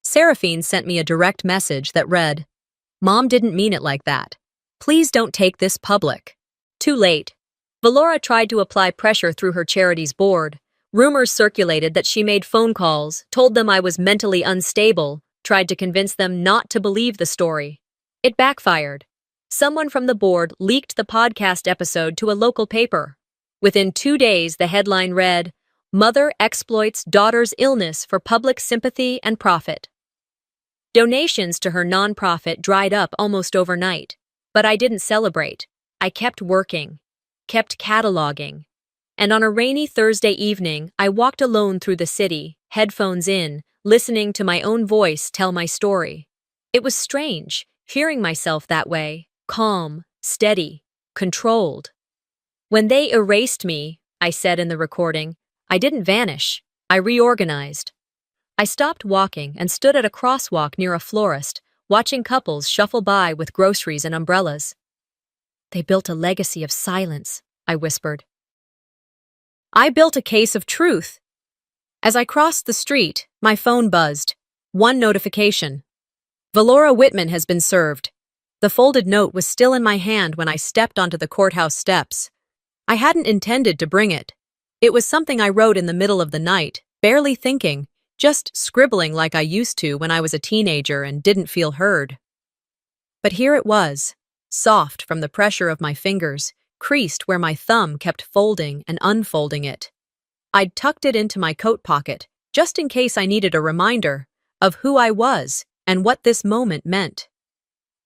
S1: Seraphine sent me a direct message that read, "Mom didn't mean it like that. Please don't take this public." Too late. Valora tried to apply pressure through her charity's board. Rumors circulated that she made phone calls, told them I was mentally unstable, tried to convince them not to believe the story. It backfired. Someone from the board leaked the podcast episode to a local paper. Within 2 days, the headline read, "Mother exploits daughter's illness for public sympathy and profit." Donations to her nonprofit dried up almost overnight, but I didn't celebrate. I kept working, kept cataloging. And on a rainy Thursday evening, I walked alone through the city, headphones in, listening to my own voice tell my story. It was strange, hearing myself that way, calm, steady, controlled. "When they erased me," I said in the recording, "I didn't vanish. I reorganized." I stopped walking and stood at a crosswalk near a florist, watching couples shuffle by with groceries and umbrellas. "They built a legacy of silence," I whispered. "I built a case of truth." As I crossed the street, my phone buzzed. One notification. "Valora Whitman has been served." The folded note was still in my hand when I stepped onto the courthouse steps. I hadn't intended to bring it. It was something I wrote in the middle of the night, barely thinking, just scribbling like I used to when I was a teenager and didn't feel heard. But here it was, soft from the pressure of my fingers, creased where my thumb kept folding and unfolding it. I'd tucked it into my coat pocket, just in case I needed a reminder of who I was and what this moment meant.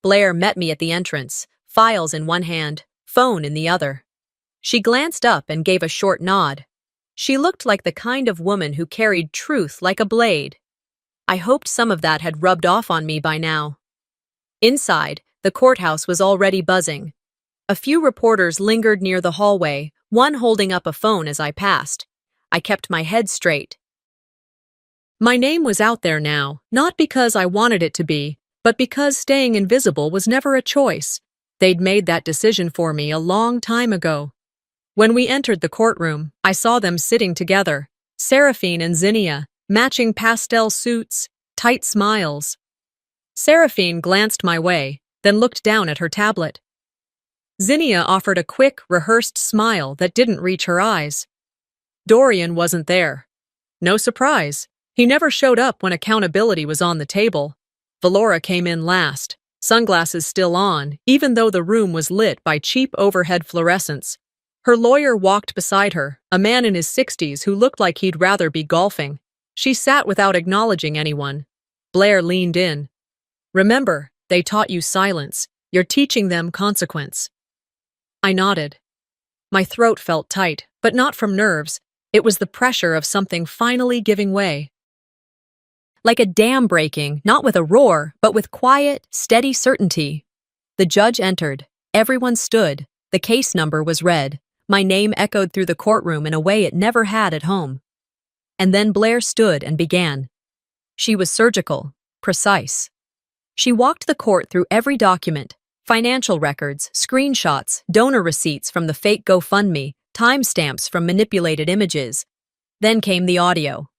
S1: Blair met me at the entrance, files in one hand, phone in the other. She glanced up and gave a short nod. She looked like the kind of woman who carried truth like a blade. I hoped some of that had rubbed off on me by now. Inside, the courthouse was already buzzing. A few reporters lingered near the hallway, one holding up a phone as I passed. I kept my head straight. My name was out there now, not because I wanted it to be, but because staying invisible was never a choice. They'd made that decision for me a long time ago. When we entered the courtroom, I saw them sitting together, Seraphine and Zinnia, matching pastel suits, tight smiles. Seraphine glanced my way, then looked down at her tablet. Zinnia offered a quick, rehearsed smile that didn't reach her eyes. Dorian wasn't there. No surprise. He never showed up when accountability was on the table. Valora came in last, sunglasses still on, even though the room was lit by cheap overhead fluorescents. Her lawyer walked beside her, a man in his 60s who looked like he'd rather be golfing. She sat without acknowledging anyone. Blair leaned in. "Remember, they taught you silence. You're teaching them consequence." I nodded. My throat felt tight, but not from nerves. It was the pressure of something finally giving way. Like a dam breaking, not with a roar, but with quiet, steady certainty. The judge entered. Everyone stood. The case number was read. My name echoed through the courtroom in a way it never had at home. And then Blair stood and began. She was surgical, precise. She walked the court through every document, Financial records, screenshots, donor receipts from the fake GoFundMe, timestamps from manipulated images. Then came the audio.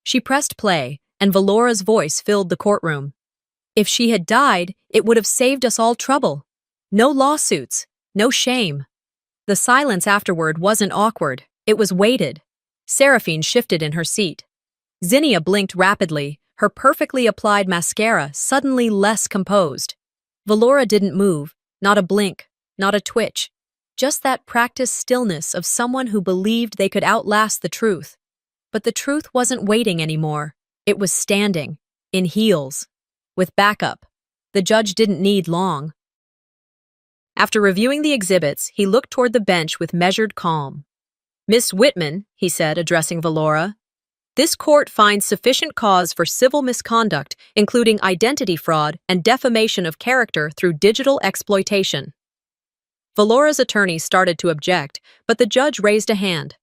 S1: She pressed play, and Valora's voice filled the courtroom. If she had died, it would have saved us all trouble. No lawsuits, no shame. The silence afterward wasn't awkward, it was weighted. Seraphine shifted in her seat. Zinnia blinked rapidly, her perfectly applied mascara suddenly less composed. Valora didn't move, not a blink, not a twitch. Just that practiced stillness of someone who believed they could outlast the truth. But the truth wasn't waiting anymore. It was standing, in heels. With backup. The judge didn't need long. After reviewing the exhibits, he looked toward the bench with measured calm. "Miss Whitman," he said, addressing Valora, "this court finds sufficient cause for civil misconduct, including identity fraud and defamation of character through digital exploitation." Valora's attorney started to object, but the judge raised a hand.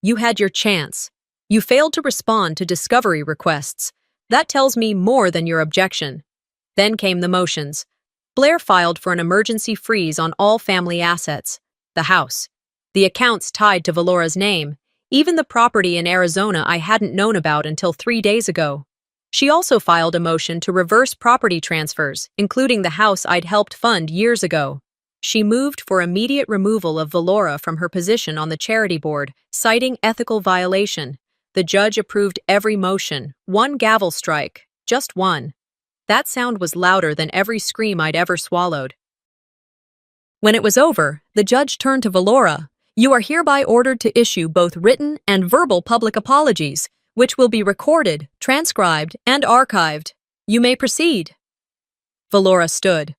S1: "You had your chance. You failed to respond to discovery requests. That tells me more than your objection." Then came the motions. Blair filed for an emergency freeze on all family assets. The house. The accounts tied to Valora's name. Even the property in Arizona I hadn't known about until 3 days ago. She also filed a motion to reverse property transfers, including the house I'd helped fund years ago. She moved for immediate removal of Valora from her position on the charity board, citing ethical violation. The judge approved every motion, one gavel strike, just one. That sound was louder than every scream I'd ever swallowed. When it was over, the judge turned to Valora. "You are hereby ordered to issue both written and verbal public apologies, which will be recorded, transcribed, and archived. You may proceed." Valora stood.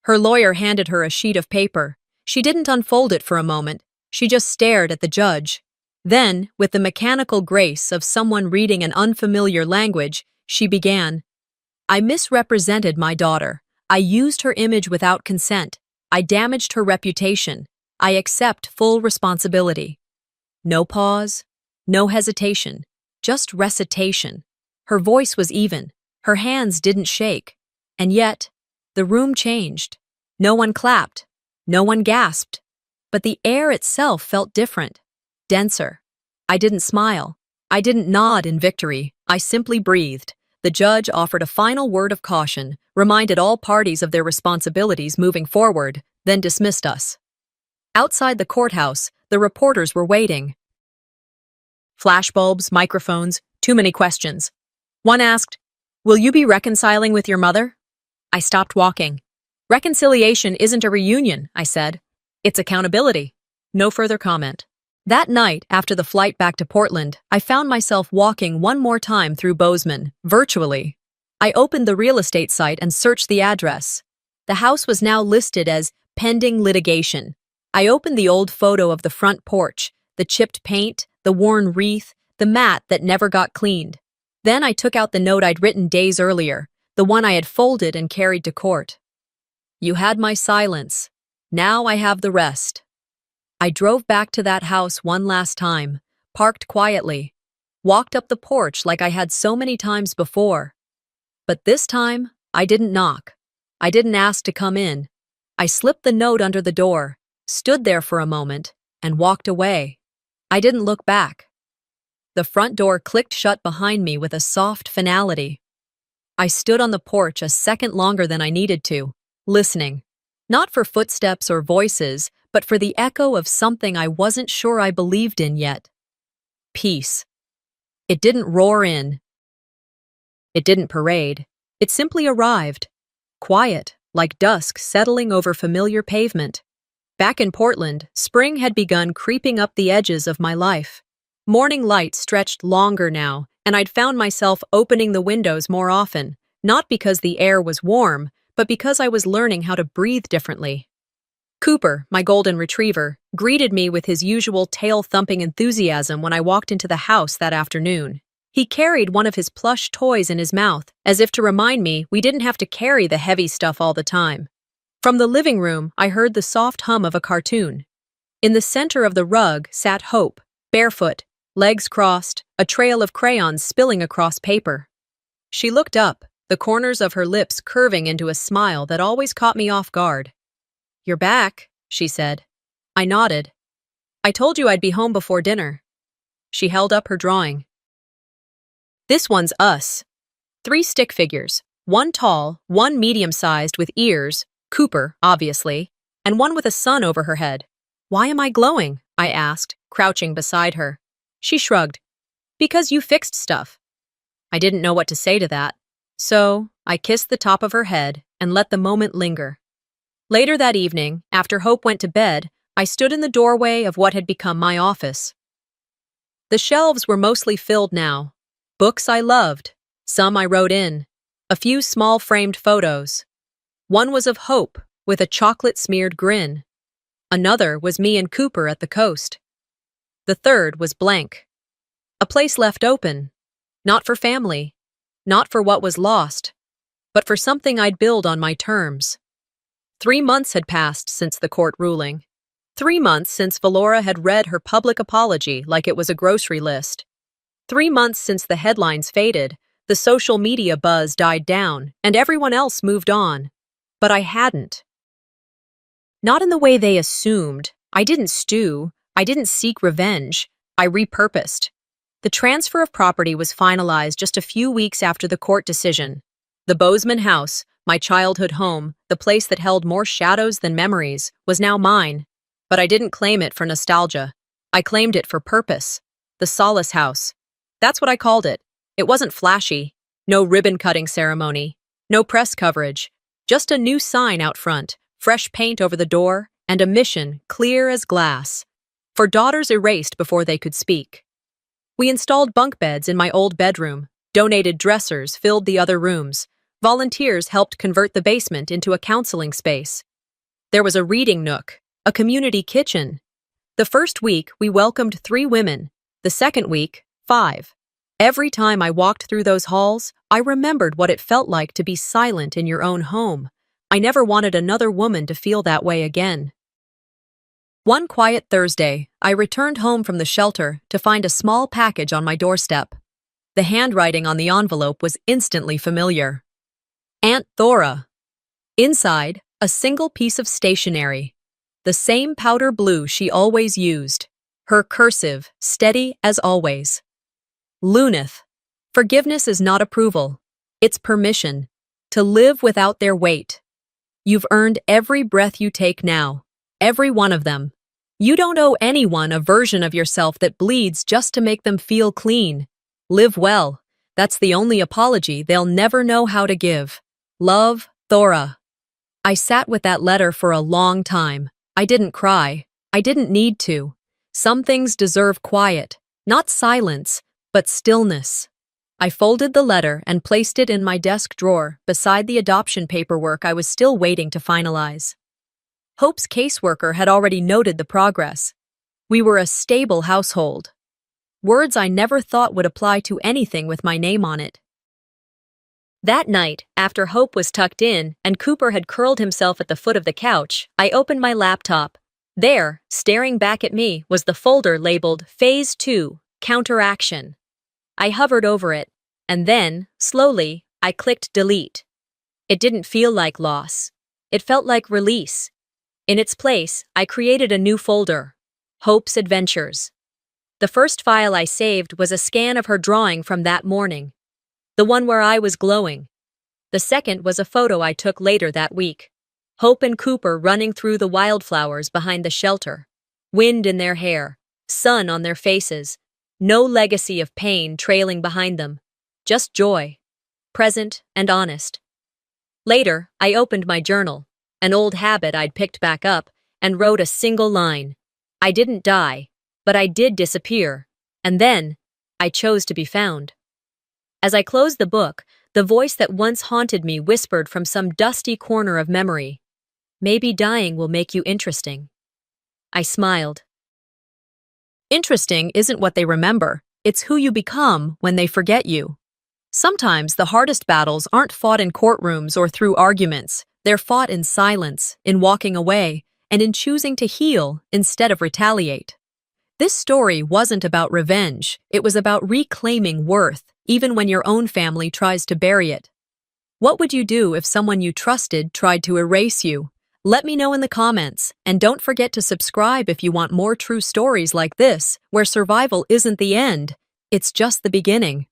S1: Her lawyer handed her a sheet of paper. She didn't unfold it for a moment. She just stared at the judge. Then, with the mechanical grace of someone reading an unfamiliar language, she began. "I misrepresented my daughter. I used her image without consent. I damaged her reputation. I accept full responsibility." No pause, no hesitation, just recitation. Her voice was even. Her hands didn't shake. And yet, the room changed. No one clapped. No one gasped. But the air itself felt different, denser. I didn't smile. I didn't nod in victory. I simply breathed. The judge offered a final word of caution, reminded all parties of their responsibilities moving forward, then dismissed us. Outside the courthouse, the reporters were waiting. Flashbulbs, microphones, too many questions. One asked, "Will you be reconciling with your mother?" I stopped walking. "Reconciliation isn't a reunion," I said. "It's accountability." No further comment. That night, after the flight back to Portland, I found myself walking one more time through Bozeman, virtually. I opened the real estate site and searched the address. The house was now listed as pending litigation. I opened the old photo of the front porch, the chipped paint, the worn wreath, the mat that never got cleaned. Then I took out the note I'd written days earlier, the one I had folded and carried to court. "You had my silence. Now I have the rest." I drove back to that house one last time, parked quietly, walked up the porch like I had so many times before. But this time, I didn't knock. I didn't ask to come in. I slipped the note under the door, stood there for a moment, and walked away. I didn't look back. The front door clicked shut behind me with a soft finality. I stood on the porch a second longer than I needed to, listening. Not for footsteps or voices, but for the echo of something I wasn't sure I believed in yet. Peace. It didn't roar in. It didn't parade. It simply arrived. Quiet, like dusk settling over familiar pavement. Back in Portland, spring had begun creeping up the edges of my life. Morning light stretched longer now, and I'd found myself opening the windows more often, not because the air was warm, but because I was learning how to breathe differently. Cooper, my golden retriever, greeted me with his usual tail-thumping enthusiasm when I walked into the house that afternoon. He carried one of his plush toys in his mouth, as if to remind me we didn't have to carry the heavy stuff all the time. From the living room, I heard the soft hum of a cartoon. In the center of the rug sat Hope, barefoot, legs crossed, a trail of crayons spilling across paper. She looked up, the corners of her lips curving into a smile that always caught me off guard. You're back, she said. I nodded. I told you I'd be home before dinner. She held up her drawing. This one's us. 3 stick figures. One tall, one medium-sized with ears, Cooper, obviously, and one with a sun over her head. Why am I glowing? I asked, crouching beside her. She shrugged. Because you fixed stuff. I didn't know what to say to that, so I kissed the top of her head and let the moment linger. Later that evening, after Hope went to bed, I stood in the doorway of what had become my office. The shelves were mostly filled now. Books I loved, some I wrote in, a few small framed photos. One was of Hope, with a chocolate-smeared grin. Another was me and Cooper at the coast. The third was blank. A place left open, not for family, not for what was lost, but for something I'd build on my terms. 3 months had passed since the court ruling. 3 months since Valora had read her public apology like it was a grocery list. 3 months since the headlines faded, the social media buzz died down, and everyone else moved on. But I hadn't. Not in the way they assumed. I didn't stew. I didn't seek revenge. I repurposed. The transfer of property was finalized just a few weeks after the court decision. The Bozeman house, my childhood home, the place that held more shadows than memories, was now mine. But I didn't claim it for nostalgia. I claimed it for purpose. The Solace House. That's what I called it. It wasn't flashy. No ribbon-cutting ceremony. No press coverage. Just a new sign out front, fresh paint over the door, and a mission clear as glass. For daughters erased before they could speak. We installed bunk beds in my old bedroom. Donated dressers filled the other rooms. Volunteers helped convert the basement into a counseling space. There was a reading nook, a community kitchen. The first week, we welcomed 3 women. The second week, 5. Every time I walked through those halls, I remembered what it felt like to be silent in your own home. I never wanted another woman to feel that way again. One quiet Thursday, I returned home from the shelter to find a small package on my doorstep. The handwriting on the envelope was instantly familiar. Aunt Thora. Inside, a single piece of stationery. The same powder blue she always used. Her cursive, steady as always. Luneth. Forgiveness is not approval. It's permission. To live without their weight. You've earned every breath you take now. Every one of them. You don't owe anyone a version of yourself that bleeds just to make them feel clean. Live well. That's the only apology they'll never know how to give. Love, Thora. I sat with that letter for a long time. I didn't cry. I didn't need to. Some things deserve quiet, not silence, but stillness. I folded the letter and placed it in my desk drawer beside the adoption paperwork I was still waiting to finalize. Hope's caseworker had already noted the progress. We were a stable household. Words I never thought would apply to anything with my name on it. That night, after Hope was tucked in and Cooper had curled himself at the foot of the couch, I opened my laptop. There, staring back at me, was the folder labeled Phase 2, Counteraction. I hovered over it, and then, slowly, I clicked delete. It didn't feel like loss. It felt like release. In its place, I created a new folder, Hope's Adventures. The first file I saved was a scan of her drawing from that morning, the one where I was glowing. The second was a photo I took later that week, Hope and Cooper running through the wildflowers behind the shelter, wind in their hair, sun on their faces, no legacy of pain trailing behind them, just joy, present and honest. Later, I opened my journal, an old habit I'd picked back up, and wrote a single line. I didn't die, but I did disappear, and then I chose to be found. As I closed the book, the voice that once haunted me whispered from some dusty corner of memory, "Maybe dying will make you interesting." I smiled. Interesting isn't what they remember, it's who you become when they forget you. Sometimes the hardest battles aren't fought in courtrooms or through arguments. They're fought in silence, in walking away, and in choosing to heal instead of retaliate. This story wasn't about revenge, it was about reclaiming worth, even when your own family tries to bury it. What would you do if someone you trusted tried to erase you? Let me know in the comments, and don't forget to subscribe if you want more true stories like this, where survival isn't the end, it's just the beginning.